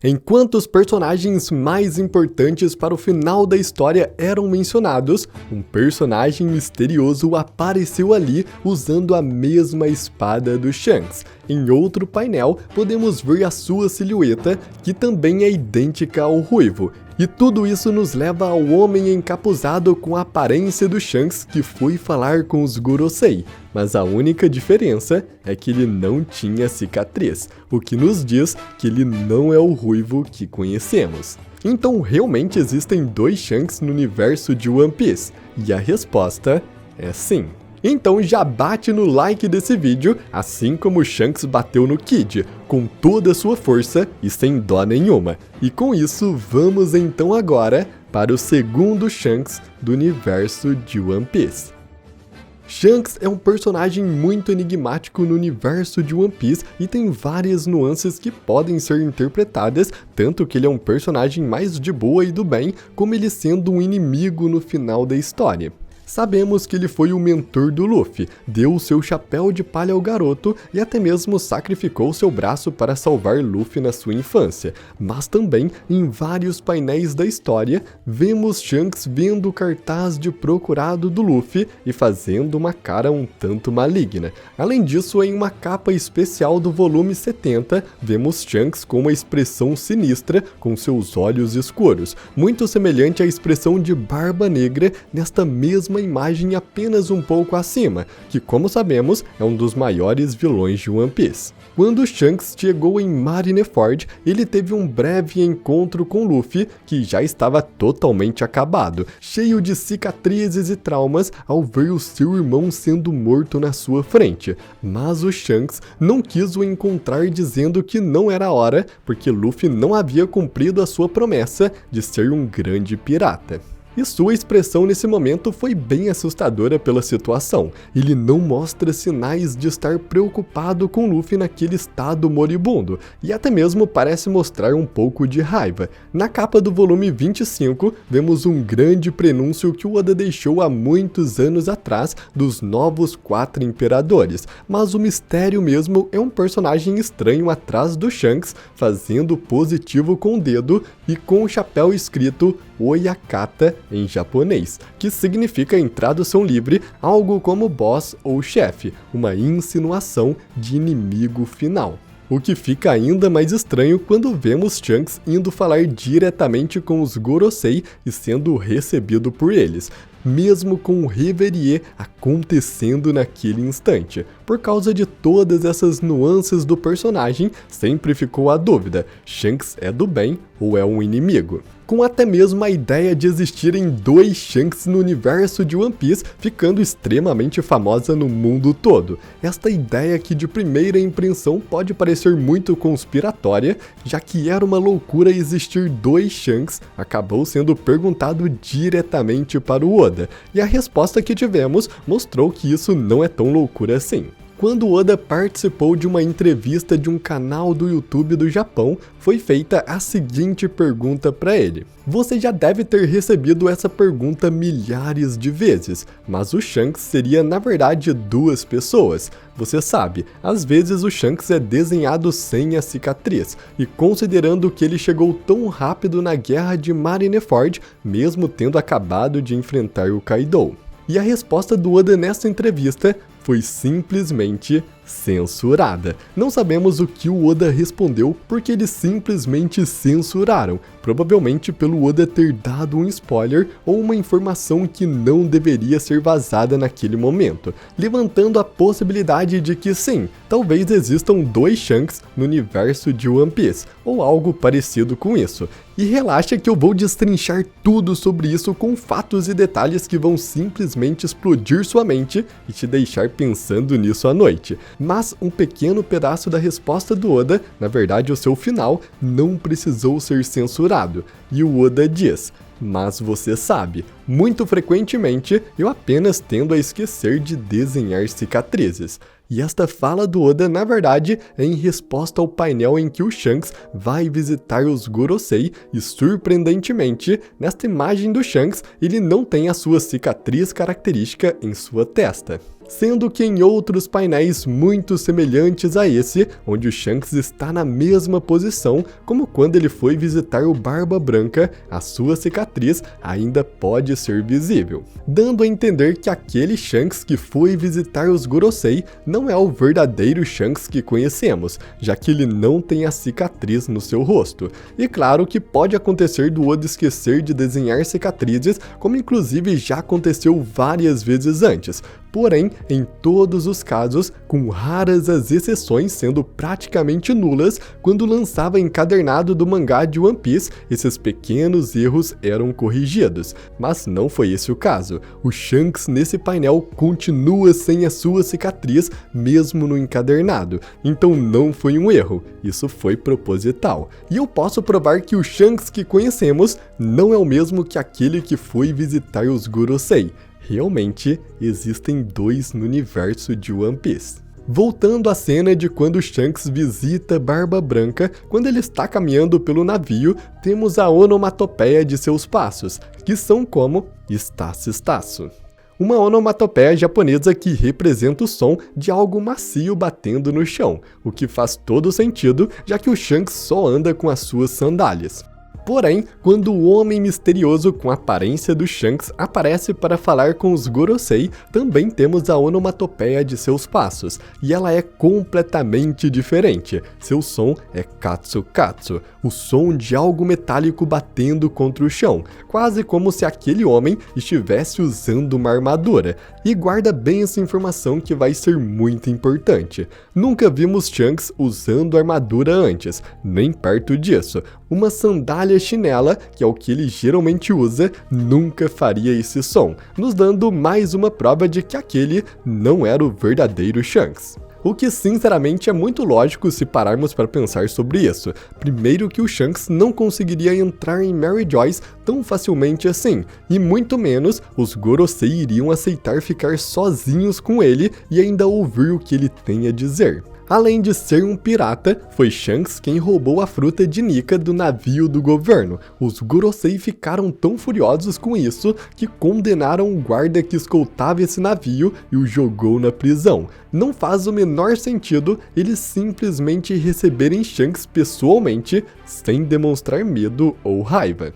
Enquanto os personagens mais importantes para o final da história eram mencionados, um personagem misterioso apareceu ali usando a mesma espada do Shanks. Em outro painel, podemos ver a sua silhueta, que também é idêntica ao ruivo. E tudo isso nos leva ao homem encapuzado com a aparência do Shanks que foi falar com os Gorosei, mas a única diferença é que ele não tinha cicatriz, o que nos diz que ele não é o ruivo que conhecemos. Então realmente existem dois Shanks no universo de One Piece? E a resposta é sim. Então já bate no like desse vídeo, assim como o Shanks bateu no Kid, com toda a sua força e sem dó nenhuma. E com isso, vamos então agora para o segundo Shanks do universo de One Piece. Shanks é um personagem muito enigmático no universo de One Piece e tem várias nuances que podem ser interpretadas, tanto que ele é um personagem mais de boa e do bem, como ele sendo um inimigo no final da história. Sabemos que ele foi o mentor do Luffy, deu o seu chapéu de palha ao garoto e até mesmo sacrificou seu braço para salvar Luffy na sua infância. Mas também, em vários painéis da história, vemos Shanks vendo o cartaz de procurado do Luffy e fazendo uma cara um tanto maligna. Além disso, em uma capa especial do volume 70, vemos Shanks com uma expressão sinistra com seus olhos escuros, muito semelhante à expressão de Barba Negra nesta mesma imagem apenas um pouco acima, que como sabemos é um dos maiores vilões de One Piece. Quando Shanks chegou em Marineford, ele teve um breve encontro com Luffy, que já estava totalmente acabado, cheio de cicatrizes e traumas ao ver o seu irmão sendo morto na sua frente. Mas o Shanks não quis o encontrar dizendo que não era a hora, porque Luffy não havia cumprido a sua promessa de ser um grande pirata. E sua expressão nesse momento foi bem assustadora pela situação. Ele não mostra sinais de estar preocupado com Luffy naquele estado moribundo, e até mesmo parece mostrar um pouco de raiva. Na capa do volume 25, vemos um grande prenúncio que o Oda deixou há muitos anos atrás dos novos 4 imperadores, mas o mistério mesmo é um personagem estranho atrás do Shanks, fazendo positivo com o dedo e com o chapéu escrito Oyakata em japonês, que significa em tradução livre algo como boss ou chefe, uma insinuação de inimigo final. O que fica ainda mais estranho quando vemos Shanks indo falar diretamente com os Gorosei e sendo recebido por eles, mesmo com o Reverie acontecendo naquele instante. Por causa de todas essas nuances do personagem, sempre ficou a dúvida: Shanks é do bem ou é um inimigo? Com até mesmo a ideia de existirem dois Shanks no universo de One Piece ficando extremamente famosa no mundo todo. Esta ideia que de primeira impressão pode parecer muito conspiratória, já que era uma loucura existir dois Shanks, acabou sendo perguntado diretamente para o Oda, e a resposta que tivemos mostrou que isso não é tão loucura assim. Quando Oda participou de uma entrevista de um canal do YouTube do Japão, foi feita a seguinte pergunta para ele. Você já deve ter recebido essa pergunta milhares de vezes, mas o Shanks seria na verdade duas pessoas. Você sabe, às vezes o Shanks é desenhado sem a cicatriz, e considerando que ele chegou tão rápido na guerra de Marineford, mesmo tendo acabado de enfrentar o Kaido. E a resposta do Oda nessa entrevista foi simplesmente censurada. Não sabemos o que o Oda respondeu porque eles simplesmente censuraram, provavelmente pelo Oda ter dado um spoiler ou uma informação que não deveria ser vazada naquele momento, levantando a possibilidade de que sim, talvez existam dois Shanks no universo de One Piece, ou algo parecido com isso. E relaxa que eu vou destrinchar tudo sobre isso com fatos e detalhes que vão simplesmente explodir sua mente e te deixar pensando nisso à noite. Mas um pequeno pedaço da resposta do Oda, na verdade o seu final, não precisou ser censurado. E o Oda diz: mas você sabe, muito frequentemente eu apenas tendo a esquecer de desenhar cicatrizes. E esta fala do Oda, na verdade, é em resposta ao painel em que o Shanks vai visitar os Gorosei e, surpreendentemente, nesta imagem do Shanks, ele não tem a sua cicatriz característica em sua testa. Sendo que em outros painéis muito semelhantes a esse, onde o Shanks está na mesma posição, como quando ele foi visitar o Barba Branca, a sua cicatriz ainda pode ser visível, dando a entender que aquele Shanks que foi visitar os Gorosei não é o verdadeiro Shanks que conhecemos, já que ele não tem a cicatriz no seu rosto. E claro que pode acontecer do Oda esquecer de desenhar cicatrizes, como inclusive já aconteceu várias vezes antes. Porém, em todos os casos, com raras as exceções sendo praticamente nulas, quando lançava encadernado do mangá de One Piece, esses pequenos erros eram corrigidos. Mas não foi esse o caso. O Shanks nesse painel continua sem a sua cicatriz, mesmo no encadernado. Então não foi um erro, isso foi proposital. E eu posso provar que o Shanks que conhecemos não é o mesmo que aquele que foi visitar os Gorosei. Realmente, existem dois no universo de One Piece. Voltando à cena de quando Shanks visita Barba Branca, quando ele está caminhando pelo navio, temos a onomatopeia de seus passos, que são como Estaço Estaço. Uma onomatopeia japonesa que representa o som de algo macio batendo no chão, o que faz todo sentido, já que o Shanks só anda com as suas sandálias. Porém, quando o homem misterioso com a aparência do Shanks aparece para falar com os Gorosei, também temos a onomatopeia de seus passos, e ela é completamente diferente. Seu som é katsu katsu, o som de algo metálico batendo contra o chão, quase como se aquele homem estivesse usando uma armadura. E guarda bem essa informação que vai ser muito importante. Nunca vimos Shanks usando armadura antes, nem perto disso. Uma sandália chinela, que é o que ele geralmente usa, nunca faria esse som, nos dando mais uma prova de que aquele não era o verdadeiro Shanks. O que sinceramente é muito lógico se pararmos para pensar sobre isso. Primeiro que o Shanks não conseguiria entrar em Mary Joyce tão facilmente assim, e muito menos os Gorosei iriam aceitar ficar sozinhos com ele e ainda ouvir o que ele tem a dizer. Além de ser um pirata, foi Shanks quem roubou a fruta de Nika do navio do governo. Os Gorosei ficaram tão furiosos com isso que condenaram o guarda que escoltava esse navio e o jogou na prisão. Não faz o menor sentido eles simplesmente receberem Shanks pessoalmente, sem demonstrar medo ou raiva.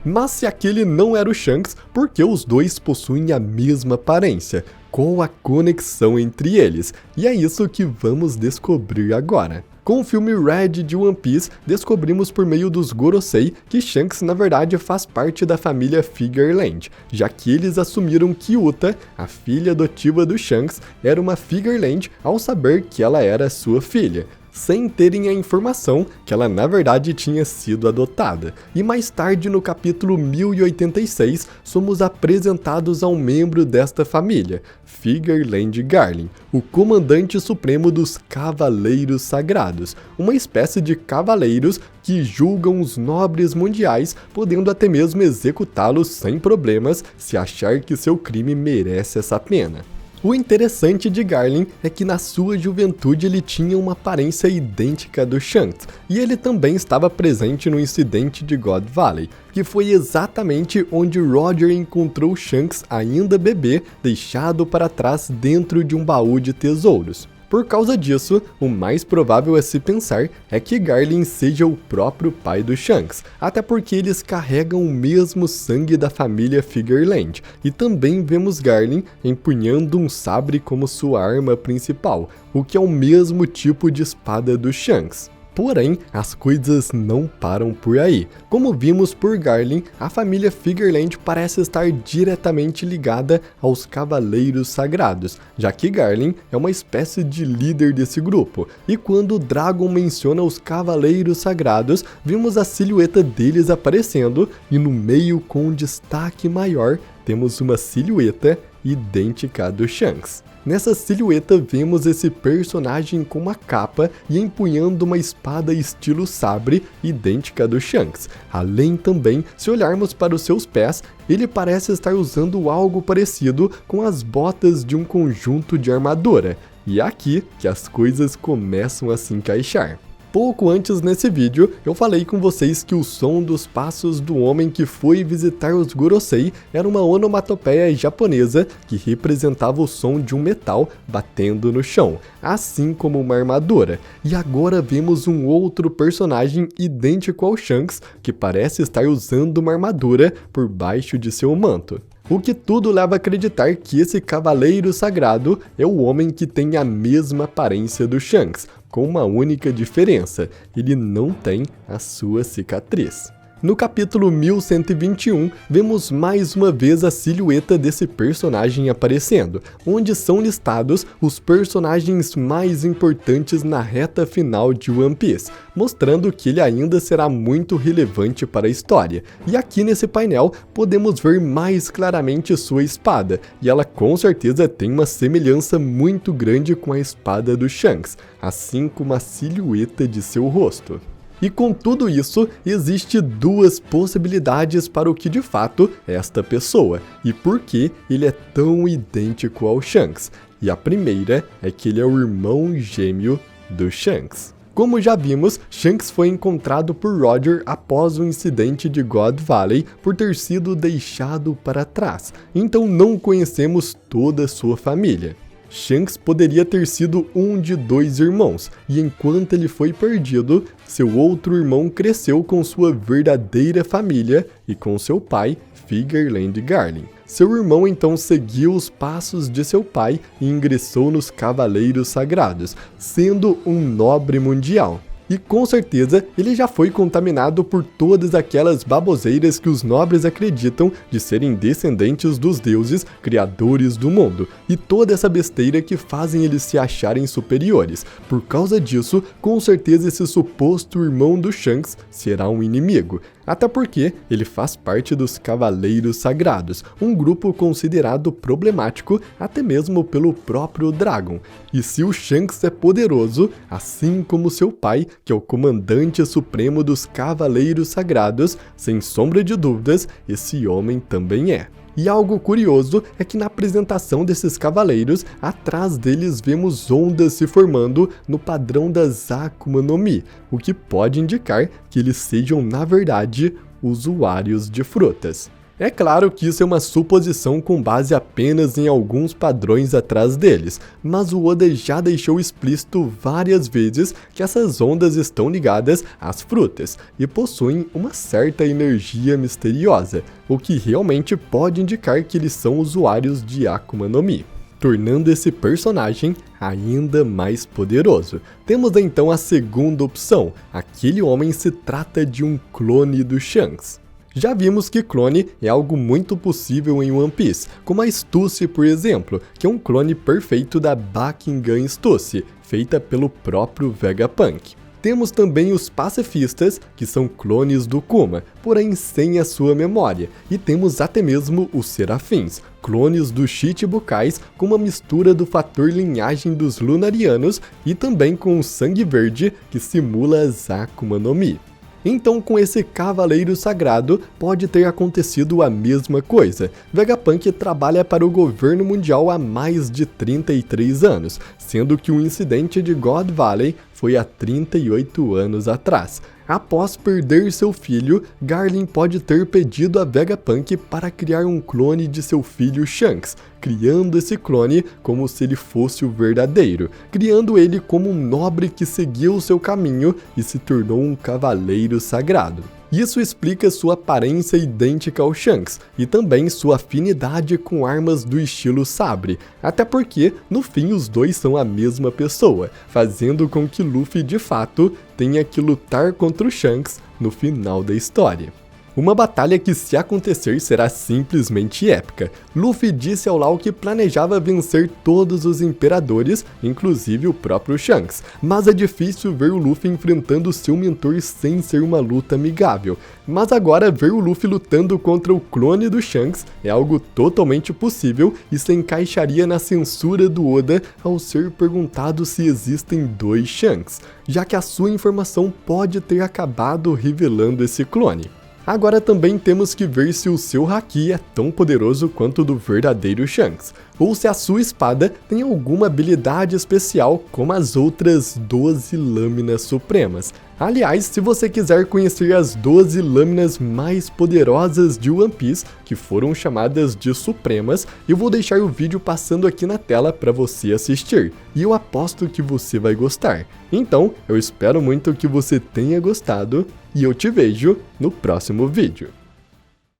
Mas se aquele não era o Shanks, por que os dois possuem a mesma aparência? Qual a conexão entre eles? E é isso que vamos descobrir agora. Com o filme Red de One Piece, descobrimos por meio dos Gorosei que Shanks na verdade faz parte da família Figureland, já que eles assumiram que Uta, a filha adotiva do Shanks, era uma Figureland ao saber que ela era sua filha, sem terem a informação que ela na verdade tinha sido adotada. E mais tarde no capítulo 1086, somos apresentados a um membro desta família, Figureland Garlin, o comandante supremo dos Cavaleiros Sagrados, uma espécie de cavaleiros que julgam os nobres mundiais, podendo até mesmo executá-los sem problemas se achar que seu crime merece essa pena. O interessante de Garlin é que na sua juventude ele tinha uma aparência idêntica do Shanks, e ele também estava presente no incidente de God Valley, que foi exatamente onde Roger encontrou Shanks ainda bebê, deixado para trás dentro de um baú de tesouros. Por causa disso, o mais provável a se pensar é que Garlin seja o próprio pai do Shanks, até porque eles carregam o mesmo sangue da família Figureland, e também vemos Garlin empunhando um sabre como sua arma principal, o que é o mesmo tipo de espada do Shanks. Porém, as coisas não param por aí. Como vimos por Garlin, a família Figureland parece estar diretamente ligada aos Cavaleiros Sagrados, já que Garlin é uma espécie de líder desse grupo, e quando Dragon menciona os Cavaleiros Sagrados, vimos a silhueta deles aparecendo, e no meio com um destaque maior, temos uma silhueta idêntica à do Shanks. Nessa silhueta vemos esse personagem com uma capa e empunhando uma espada estilo sabre idêntica à do Shanks. Além também, se olharmos para os seus pés, ele parece estar usando algo parecido com as botas de um conjunto de armadura. E é aqui que as coisas começam a se encaixar. Pouco antes nesse vídeo, eu falei com vocês que o som dos passos do homem que foi visitar os Gorosei era uma onomatopeia japonesa que representava o som de um metal batendo no chão, assim como uma armadura. E agora vemos um outro personagem idêntico ao Shanks, que parece estar usando uma armadura por baixo de seu manto. O que tudo leva a acreditar que esse cavaleiro sagrado é o homem que tem a mesma aparência do Shanks, com uma única diferença: ele não tem a sua cicatriz. No capítulo 1121, vemos mais uma vez a silhueta desse personagem aparecendo, onde são listados os personagens mais importantes na reta final de One Piece, mostrando que ele ainda será muito relevante para a história. E aqui nesse painel podemos ver mais claramente sua espada, e ela com certeza tem uma semelhança muito grande com a espada do Shanks, assim como a silhueta de seu rosto. E com tudo isso, existe duas possibilidades para o que de fato é esta pessoa, e por que ele é tão idêntico ao Shanks. E a primeira é que ele é o irmão gêmeo do Shanks. Como já vimos, Shanks foi encontrado por Roger após o incidente de God Valley por ter sido deixado para trás, então não conhecemos toda a sua família. Shanks poderia ter sido um de dois irmãos, e enquanto ele foi perdido, seu outro irmão cresceu com sua verdadeira família e com seu pai, Figureland Garling. Seu irmão então seguiu os passos de seu pai e ingressou nos Cavaleiros Sagrados, sendo um nobre mundial. E com certeza ele já foi contaminado por todas aquelas baboseiras que os nobres acreditam de serem descendentes dos deuses criadores do mundo, e toda essa besteira que fazem eles se acharem superiores. Por causa disso, com certeza esse suposto irmão do Shanks será um inimigo. Até porque ele faz parte dos Cavaleiros Sagrados, um grupo considerado problemático até mesmo pelo próprio Dragon. E se o Shanks é poderoso, assim como seu pai, que é o comandante supremo dos Cavaleiros Sagrados, sem sombra de dúvidas, esse homem também é. E algo curioso é que na apresentação desses cavaleiros, atrás deles vemos ondas se formando no padrão das Akuma no Mi, o que pode indicar que eles sejam na verdade usuários de frutas. É claro que isso é uma suposição com base apenas em alguns padrões atrás deles, mas o Oda já deixou explícito várias vezes que essas ondas estão ligadas às frutas e possuem uma certa energia misteriosa, o que realmente pode indicar que eles são usuários de Akuma no Mi, tornando esse personagem ainda mais poderoso. Temos então a segunda opção: aquele homem se trata de um clone do Shanks. Já vimos que clone é algo muito possível em One Piece, como a Stussy, por exemplo, que é um clone perfeito da Bakugan Stussy, feita pelo próprio Vegapunk. Temos também os pacifistas, que são clones do Kuma, porém sem a sua memória, e temos até mesmo os serafins, clones dos Chichibukais com uma mistura do fator linhagem dos Lunarianos e também com o sangue verde que simula as Akuma no Mi. Então, com esse cavaleiro sagrado, pode ter acontecido a mesma coisa. Vegapunk trabalha para o governo mundial há mais de 33 anos, sendo que o incidente de God Valley foi há 38 anos atrás. Após perder seu filho, Garling pode ter pedido a Vegapunk para criar um clone de seu filho Shanks, criando esse clone como se ele fosse o verdadeiro, criando ele como um nobre que seguiu seu caminho e se tornou um cavaleiro sagrado. Isso explica sua aparência idêntica ao Shanks, e também sua afinidade com armas do estilo sabre, até porque, no fim, os dois são a mesma pessoa, fazendo com que Luffy, de fato, tenha que lutar contra o Shanks no final da história. Uma batalha que, se acontecer, será simplesmente épica. Luffy disse ao Law que planejava vencer todos os imperadores, inclusive o próprio Shanks, mas é difícil ver o Luffy enfrentando seu mentor sem ser uma luta amigável. Mas agora ver o Luffy lutando contra o clone do Shanks é algo totalmente possível e se encaixaria na censura do Oda ao ser perguntado se existem dois Shanks, já que a sua informação pode ter acabado revelando esse clone. Agora também temos que ver se o seu Haki é tão poderoso quanto o do verdadeiro Shanks. ou se a sua espada tem alguma habilidade especial como as outras 12 lâminas supremas. Aliás, se você quiser conhecer as 12 lâminas mais poderosas de One Piece, que foram chamadas de Supremas, eu vou deixar o vídeo passando aqui na tela para você assistir, e eu aposto que você vai gostar. Então, eu espero muito que você tenha gostado, e eu te vejo no próximo vídeo.